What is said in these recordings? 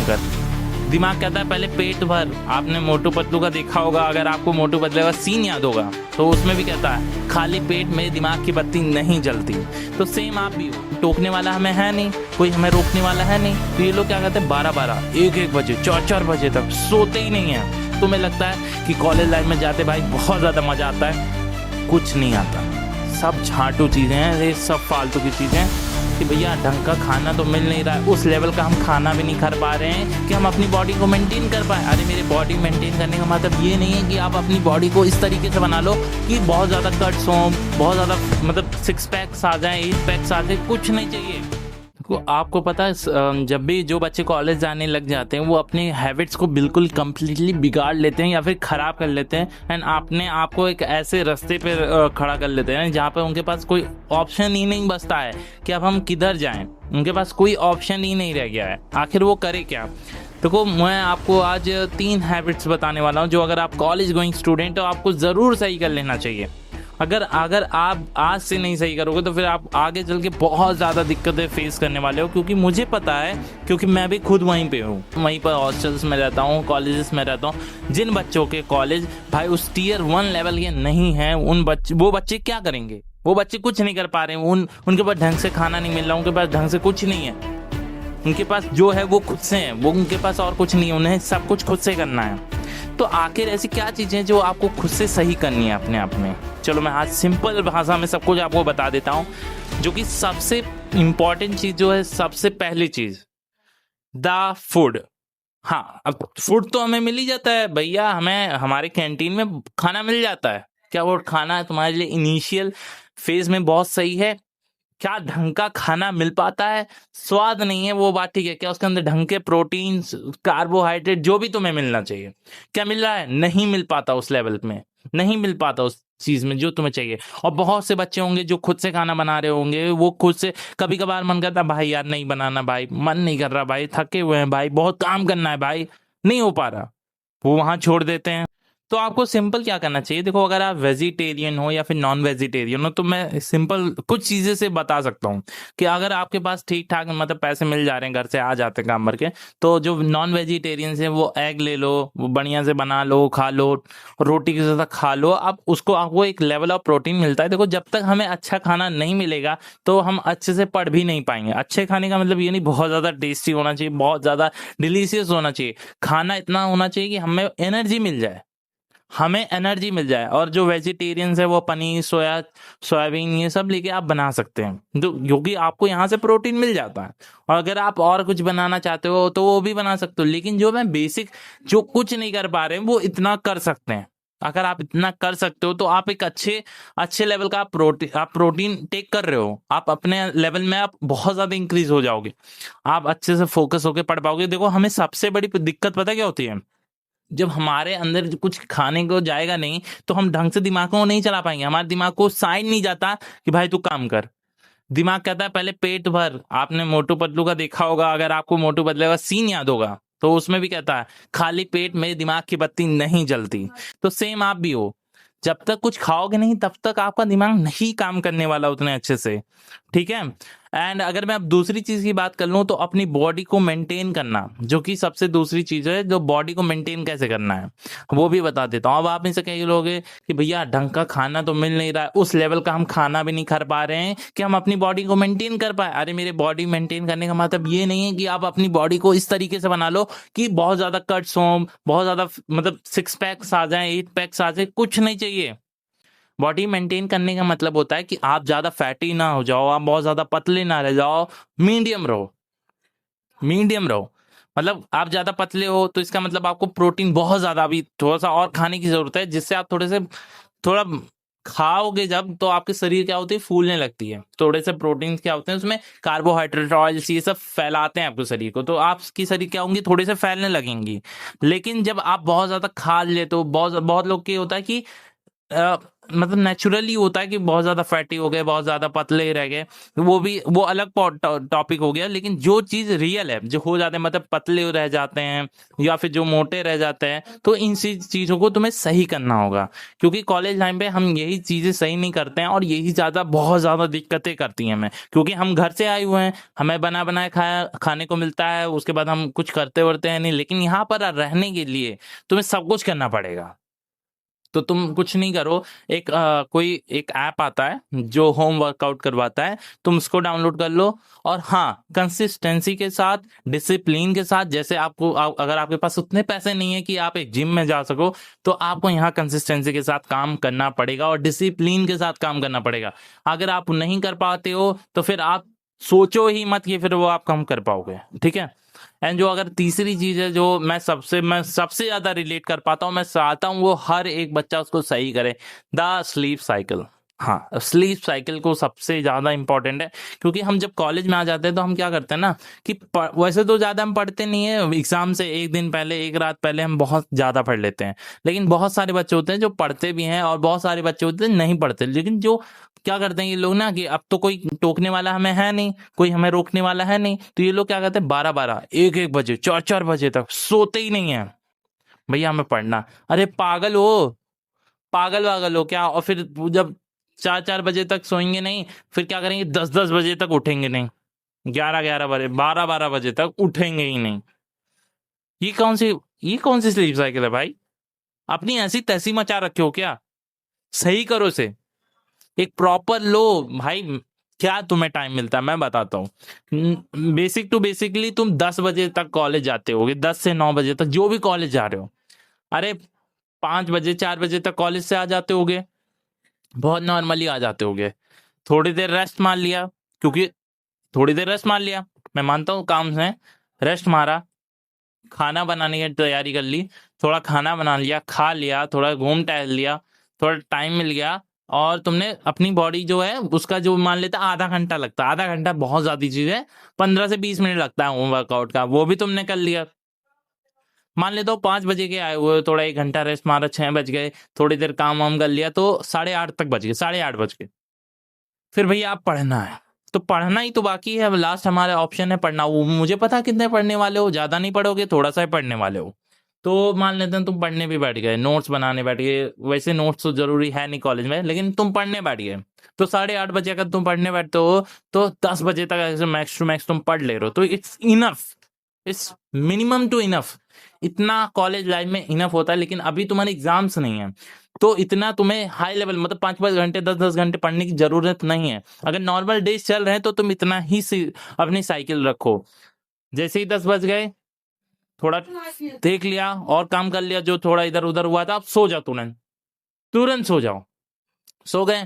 कर। दिमाग कहता है पहले पेट भर। आपने मोटू पतलू का देखा होगा, अगर आपको मोटू पतलू का सीन याद होगा तो उसमें भी कहता है खाली पेट में दिमाग की बत्ती नहीं जलती। तो सेम आप भी हो, टोकने वाला हमें है नहीं, कोई हमें रोकने वाला है नहीं। तो ये लोग क्या कहते हैं 12-12, 1-1 बजे, 4-4 बजे तक सोते ही नहीं है। तुम्हें लगता है कि कॉलेज लाइफ में जाते भाई बहुत ज़्यादा मज़ा आता है, कुछ नहीं आता। सब झाटू चीज़ें हैं, ये सब फालतू की चीज़ें हैं कि भैया ढंग का खाना तो मिल नहीं रहा है, उस लेवल का हम खाना भी नहीं कर पा रहे हैं कि हम अपनी बॉडी को मेंटेन कर पाए। अरे मेरे बॉडी मेंटेन करने का मतलब ये नहीं है कि आप अपनी बॉडी को इस तरीके से बना लो कि बहुत ज़्यादा कट्स हों, बहुत ज़्यादा मतलब 6 पैक्स आ जाएँ, 8 पैक्स आ जाए, कुछ नहीं चाहिए। तो आपको पता है जब भी जो बच्चे कॉलेज जाने लग जाते हैं वो अपनी हैबिट्स को बिल्कुल कम्प्लीटली बिगाड़ लेते हैं या फिर ख़राब कर लेते हैं, एंड अपने आप को एक ऐसे रास्ते पे खड़ा कर लेते हैं जहाँ पे उनके पास कोई ऑप्शन ही नहीं बचता है कि अब हम किधर जाएं। उनके पास कोई ऑप्शन ही नहीं रह गया है, आखिर वो करे क्या। देखो मैं आपको आज 3 हैबिट्स बताने वाला हूँ जो अगर आप कॉलेज गोइंग स्टूडेंट हो आपको ज़रूर सही कर लेना चाहिए। अगर आप आज से नहीं सही करोगे तो फिर आप आगे चल के बहुत ज़्यादा दिक्कतें फेस करने वाले हो, क्योंकि मुझे पता है, क्योंकि मैं भी खुद वहीं पे हूँ, वहीं पर हॉस्टल्स में रहता हूँ, कॉलेजेस में रहता हूँ। जिन बच्चों के कॉलेज भाई उस टियर 1 लेवल के नहीं हैं, वो बच्चे क्या करेंगे? वो बच्चे कुछ नहीं कर पा रहे हैं, उनके पास ढंग से खाना नहीं मिल रहा, उनके पास ढंग से कुछ नहीं है, उनके पास जो है वो खुद से है, वो उनके पास और कुछ नहीं है, उन्हें सब कुछ खुद से करना है। तो आखिर ऐसी क्या चीज़ें जो आपको खुद से सही करनी है अपने आप में? चलो मैं आज सिंपल भाषा में सब कुछ आपको बता देता हूँ। जो कि सबसे इम्पॉर्टेंट चीज़ जो है, सबसे पहली चीज़, द फूड। हाँ, अब फूड तो हमें मिल ही जाता है भैया, हमें हमारे कैंटीन में खाना मिल जाता है। क्या वो खाना तुम्हारे लिए इनिशियल फेज में बहुत सही है? क्या ढंग का खाना मिल पाता है? स्वाद नहीं है वो बात ठीक है, क्या उसके अंदर ढंग के प्रोटीन्स, कार्बोहाइड्रेट जो भी तुम्हें मिलना चाहिए क्या मिल रहा है? नहीं मिल पाता उस लेवल में, नहीं मिल पाता उस चीज में जो तुम्हें चाहिए। और बहुत से बच्चे होंगे जो खुद से खाना बना रहे होंगे, वो खुद से कभी कभार मन करता है भाई यार नहीं बनाना, भाई मन नहीं कर रहा, भाई थके हुए हैं, भाई बहुत काम करना है, भाई नहीं हो पा रहा, वो वहां छोड़ देते हैं। तो आपको सिंपल क्या करना चाहिए, देखो अगर आप वेजिटेरियन हो या फिर नॉन वेजिटेरियन हो तो मैं सिंपल कुछ चीज़ें से बता सकता हूँ कि अगर आपके पास ठीक ठाक मतलब पैसे मिल जा रहे हैं, घर से आ जाते हैं काम भर के, तो जो नॉन वेजिटेरियंस हैं वो एग ले लो, वो बढ़िया से बना लो, खा लो, रोटी के साथ खा लो, आप उसको आपको एक लेवल ऑफ प्रोटीन मिलता है। देखो जब तक हमें अच्छा खाना नहीं मिलेगा तो हम अच्छे से पढ़ भी नहीं पाएंगे। अच्छे खाने का मतलब ये नहीं बहुत ज़्यादा टेस्टी होना चाहिए, बहुत ज़्यादा डिलीशियस होना चाहिए, खाना इतना होना चाहिए कि हमें एनर्जी मिल जाए, हमें एनर्जी मिल जाए। और जो वेजिटेरियंस है वो पनीर, सोयाबीन ये सब लेके आप बना सकते हैं, जो क्योंकि आपको यहाँ से प्रोटीन मिल जाता है। और अगर आप और कुछ बनाना चाहते हो तो वो भी बना सकते हो, लेकिन जो मैं बेसिक जो कुछ नहीं कर पा रहे हैं वो इतना कर सकते हैं। अगर आप इतना कर सकते हो तो आप एक अच्छे लेवल का आप प्रोटीन टेक कर रहे हो, आप अपने लेवल में आप बहुत ज्यादा इंक्रीज हो जाओगे, आप अच्छे से फोकस होकर पढ़ पाओगे। देखो हमें सबसे बड़ी दिक्कत पता क्या होती है, जब हमारे अंदर कुछ खाने को जाएगा नहीं तो हम ढंग से दिमाग को नहीं चला पाएंगे, हमारे दिमाग को साइन नहीं जाता कि भाई तू काम कर। दिमाग कहता है पहले पेट भर। आपने मोटू पतलू का देखा होगा, अगर आपको मोटू पतलू का सीन याद होगा तो उसमें भी कहता है खाली पेट में दिमाग की बत्ती नहीं जलती। तो सेम आप भी हो, जब तक कुछ खाओगे नहीं तब तक आपका दिमाग नहीं काम करने वाला उतने अच्छे से, ठीक है। एंड अगर मैं अब दूसरी चीज की बात कर लूँ तो अपनी बॉडी को मेंटेन करना, जो कि सबसे दूसरी चीज है, जो बॉडी को मेंटेन कैसे करना है वो भी बता देता हूँ। अब आप इनसे कह लोगे कि भैया ढंग का खाना तो मिल नहीं रहा है, उस लेवल का हम खाना भी नहीं कर पा रहे हैं कि हम अपनी बॉडी को मेंटेन कर पाए। अरे मेरे बॉडी मेंटेन करने का मतलब ये नहीं है कि आप अपनी बॉडी को इस तरीके से बना लो कि बहुत ज्यादा कट्स हों, बहुत ज्यादा मतलब 6 पैक्स आ जाए, 8 पैक्स आ जाए, कुछ नहीं चाहिए। बॉडी मेंटेन करने का मतलब होता है कि आप ज्यादा फैटी ना हो जाओ, आप बहुत ज्यादा पतले ना रह जाओ, मीडियम रहो, मीडियम रहो। मतलब आप ज्यादा पतले हो तो इसका मतलब आपको प्रोटीन बहुत ज्यादा अभी थोड़ा सा और खाने की जरूरत है, जिससे आप थोड़ा खाओगे जब तो आपके शरीर क्या होती है, फूलने लगती है। थोड़े से प्रोटीन क्या होते हैं उसमें, कार्बोहाइड्रेट, ऑयल्स, ये सब फैलाते हैं आपके शरीर को, तो आपकी शरीर क्या होंगी, थोड़े से फैलने लगेंगी। लेकिन जब आप बहुत ज्यादा खा लेते हो, बहुत बहुत लोग क्या होता है कि मतलब नेचुरली होता है कि बहुत ज्यादा फैटी हो गए, बहुत ज्यादा पतले रह गए, वो अलग टॉपिक हो गया। लेकिन जो चीज रियल है, जो हो जाते हैं, मतलब पतले रह जाते हैं या फिर जो मोटे रह जाते हैं, तो इन चीजों को तुम्हें सही करना होगा। क्योंकि कॉलेज टाइम पे हम यही चीजें सही नहीं करते हैं और यही ज्यादा बहुत ज्यादा दिक्कतें करती हैं हमें, क्योंकि हम घर से आए हुए हैं, हमें बना बनाए खाने को मिलता है, उसके बाद हम कुछ करते वर्ते हैं नहीं। लेकिन यहाँ पर रहने के लिए तुम्हें सब कुछ करना पड़ेगा। तो तुम कुछ नहीं करो, कोई एक ऐप आता है जो होम वर्कआउट करवाता है, तुम उसको डाउनलोड कर लो। और हाँ, कंसिस्टेंसी के साथ, डिसिप्लिन के साथ, जैसे अगर आपके पास उतने पैसे नहीं है कि आप एक जिम में जा सको, तो आपको यहाँ कंसिस्टेंसी के साथ काम करना पड़ेगा और डिसिप्लिन के साथ काम करना पड़ेगा। अगर आप नहीं कर पाते हो तो फिर आप सोचो ही मत कि फिर वो आप कम कर पाओगे, ठीक है। एंड जो अगर तीसरी चीज है जो मैं सबसे ज्यादा रिलेट कर पाता हूँ, मैं चाहता हूँ वो हर एक बच्चा उसको सही करे, द स्लीप साइकिल। हाँ, स्लीप साइकिल को सबसे ज्यादा इंपॉर्टेंट है। क्योंकि हम जब कॉलेज में आ जाते हैं तो हम क्या करते हैं ना कि वैसे तो ज्यादा हम पढ़ते नहीं है, एग्जाम से एक दिन पहले, एक रात पहले हम बहुत ज्यादा पढ़ लेते हैं। लेकिन बहुत सारे बच्चे होते हैं जो पढ़ते भी हैं और बहुत सारे बच्चे होते हैं नहीं पढ़ते। लेकिन जो क्या करते हैं ये लोग ना कि अब तो कोई टोकने वाला हमें है नहीं, कोई हमें रोकने वाला है नहीं, तो ये लोग क्या करते हैं 12-12, 1-1 बजे, 4-4 बजे तक सोते ही नहीं है। भैया हमें पढ़ना। अरे पागल हो, पागल वागल हो क्या? और फिर जब 4-4 बजे तक सोएंगे नहीं, फिर क्या करेंगे, 10-10 बजे तक उठेंगे नहीं, 11-11 बजे, 12-12 बजे तक उठेंगे ही नहीं। ये कौन सी ये कौन सी स्लीप साइकिल है भाई? अपनी ऐसी तैसी मचा रखे हो क्या? सही करो से, एक प्रॉपर लो भाई। क्या तुम्हें टाइम मिलता है मैं बताता हूँ। बेसिक टू बेसिकली तुम 10 बजे तक कॉलेज जाते होगे, 10 से 9 बजे तक जो भी कॉलेज जा रहे हो। अरे 5 बजे 4 बजे तक कॉलेज से आ जाते होगे, बहुत नॉर्मली आ जाते होगे। थोड़ी देर रेस्ट मार लिया, क्योंकि थोड़ी देर रेस्ट मार लिया, मैं मानता हूँ काम से रेस्ट मारा, खाना बनाने की तैयारी कर ली, थोड़ा खाना बना लिया, खा लिया, थोड़ा घूम टहल लिया, थोड़ा टाइम मिल गया, और तुमने अपनी बॉडी जो है उसका जो मान लेता आधा घंटा लगता है, आधा घंटा बहुत ज्यादा चीज है, 15 से 20 मिनट लगता है होम वर्कआउट का, वो भी तुमने कर लिया। मान लेता हूँ 5 बजे के आए हुए, थोड़ा 1 घंटा रेस्ट मारा, 6 बज गए, थोड़ी देर काम वाम कर लिया, तो 8:30 तक बज गए, 8:30 बज गए। फिर भैया आप पढ़ना है, तो पढ़ना ही तो बाकी है। अब लास्ट हमारा ऑप्शन है पढ़ना। वो मुझे पता है कितने पढ़ने वाले हो, ज्यादा नहीं पढ़ोगे, थोड़ा सा ही पढ़ने वाले हो। तो मान लेते हैं तुम पढ़ने भी बैठ गए, नोट्स बनाने बैठ गए। वैसे नोट्स तो जरूरी है नहीं कॉलेज में, लेकिन तुम पढ़ने बैठ गए। तो 8:30 बजे अगर तुम पढ़ने बैठते हो, तो 10 बजे तक ऐसे मैक्स टू मैक्स तुम पढ़ ले रहे हो, तो it's enough, it's minimum to enough. इतना कॉलेज लाइफ में इनफ होता है। लेकिन अभी तुम्हारे एग्जाम्स नहीं है, तो इतना तुम्हें हाई लेवल, मतलब 5-5 घंटे, 10-10 घंटे पढ़ने की जरूरत नहीं है। अगर नॉर्मल डेज चल रहे हैं तो तुम इतना ही अपनी साइकिल रखो। जैसे ही 10 बज गए, थोड़ा देख लिया और काम कर लिया, जो थोड़ा इधर उधर हुआ था, अब सो जाओ, तुरंत तुरंत सो जाओ। सो गए,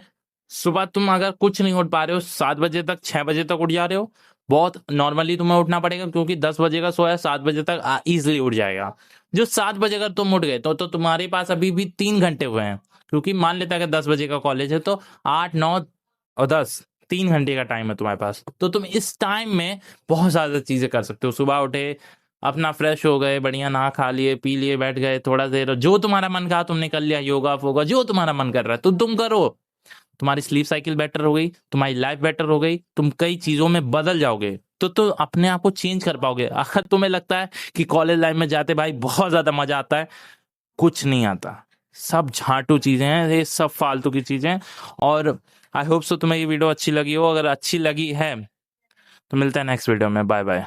सुबह तुम अगर कुछ नहीं उठ पा रहे हो, 7 बजे तक, 6 बजे तक उठ जा रहे हो, बहुत नॉर्मली तुम्हें उठना पड़ेगा, क्योंकि 10 बजे का सोया 7 बजे तक इजिली उठ जाएगा। जो 7 बजे अगर तुम उठ गए तो तुम्हारे पास अभी भी 3 घंटे हुए हैं। क्योंकि मान लेता है कि 10 बजे का कॉलेज है, तो 8, 9 और 10, 3 घंटे का टाइम है तुम्हारे पास। तो तुम इस टाइम में बहुत ज्यादा चीजें कर सकते हो। सुबह उठे, अपना फ्रेश हो गए, बढ़िया नहा खा लिए, पी लिए, बैठ गए, थोड़ा देर जो तुम्हारा मन कहा तुमने कर लिया, योगा फोगा जो तुम्हारा मन कर रहा है तो तुम करो। तुम्हारी स्लीप साइकिल बेटर हो गई, तुम्हारी लाइफ बेटर हो गई, तुम कई चीजों में बदल जाओगे, तो अपने आप को चेंज कर पाओगे। अगर तुम्हें लगता है कि कॉलेज लाइफ में जाते भाई बहुत ज्यादा मजा आता है, कुछ नहीं आता, सब झाटू चीजें हैं, ये सब फालतू की चीजें हैं। और आई होप सो तुम्हें ये वीडियो अच्छी लगी हो। अगर अच्छी लगी है तो मिलता है नेक्स्ट वीडियो में। Bye bye.